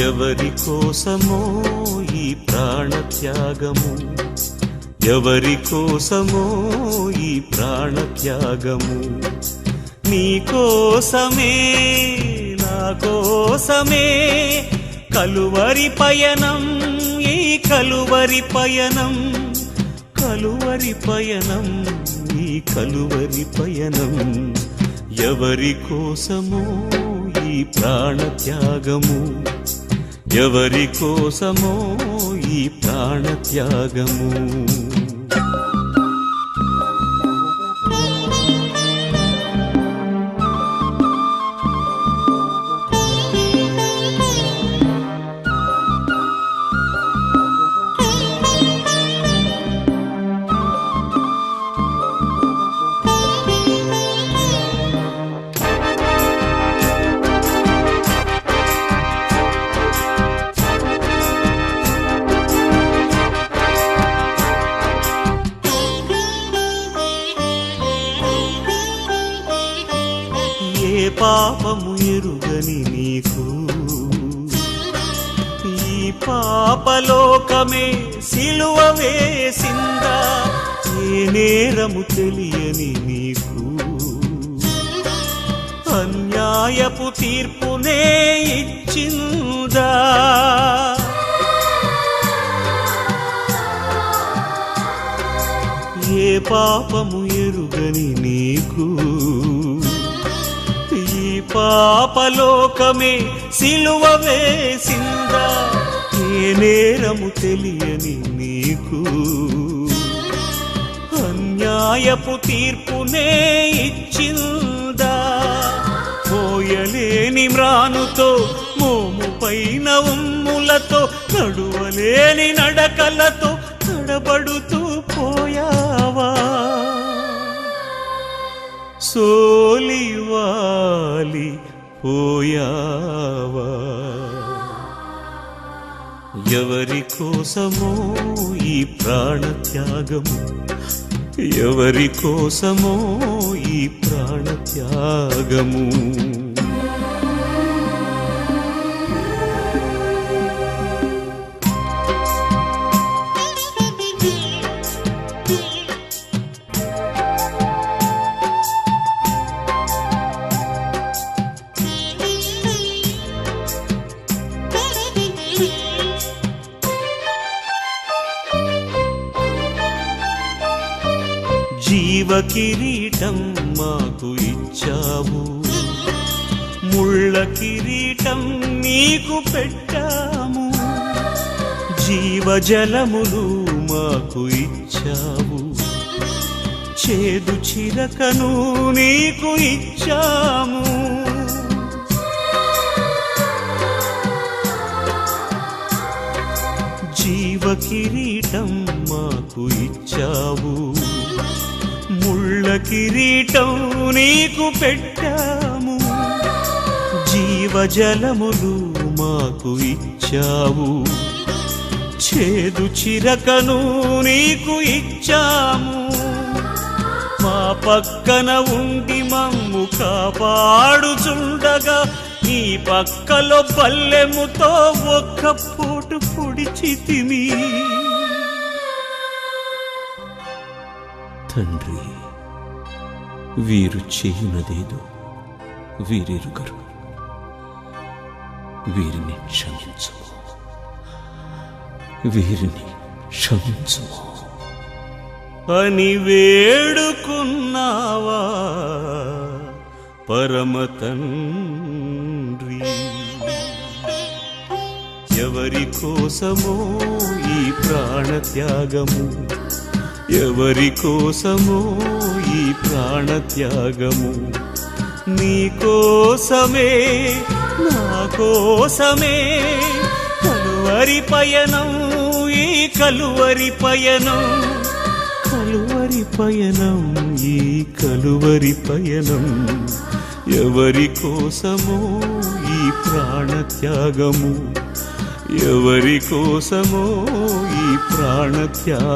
ఎవరి కోసమో ఈ ప్రాణత్యాగము, ఎవరి కోసమో ఈ ప్రాణత్యాగము. నీ కోసమే నా కోసమే కలువరి పయనం, ఈ కలువరి పయనం, కలువరి పయనం, ఈ కలువరి పయనం. ఎవరి కోసమో ఈ ప్రాణత్యాగము, ఎవరి కోసమో ఈ ప్రాణత్యాగము. ఏ పాపము ఎరుగని నీకు ఈ పాపలోకమే సిలువ వేసిందా? ఏ నేరము తెలియని నీకు అన్యాయపు తీర్పునే ఇచ్చిందా? ఏ పాపము ఎరుగని నీకు ఈ పాపలోకమే సిలువ వేసిందా? ఏ నేరము తెలియని నీకు అన్యాయపు తీర్పునే ఇచ్చిందా? మోయలేని మ్రానుతో మోము పైన ఉమ్ములతో నడువలేని నడకలతో తడబడుతూ పోయావా? సోలివాలి పోయావా? ఎవరి కోసమో ఈ ప్రాణత్యాగము, ఎవరి కోసమో ఈ ప్రాణత్యాగము. జీవ కిరీటం మాకు ఇచ్చావు, ముళ్ళ కిరీటం నీకు పెట్టాము. జీవజలములు మాకు ఇచ్చావు, చేదు చిరకను నీకు ఇచ్చాము. జీవ కిరీటం మాకు ఇచ్చావు, ముళ్ళ కిరీటం నీకు పెట్టాము. జీవజలములు మాకు ఇచ్చావు, చేదు చిరకను నీకు ఇచ్చాము. మా పక్కన ఉండి మమ్ము కాపాడుచుండగా నీ పక్కలో పల్లెముతో ఒక్క పోటు పొడిచితిమి. తండ్రి, వీరు చేయునదేదో వీరెరుగరు, వీరిని క్షమించుము, వీరిని క్షమించుము అని వేడుకున్నావా పరమ తండ్రి? ఎవరి కోసమో ఈ ప్రాణత్యాగము, ఎవరి కోసమో ఈ ప్రాణత్యాగము. నీ కోసమే నా కోసమే కలువరి పయనం, ఈ కలువరి పయనం, కలువరి పయనం, ఈ కలువరి పయనం. ఎవరి కోసమో ఈ ప్రాణత్యాగము, ఎవరి కోసమో ఈ ప్రాణత్యాగము.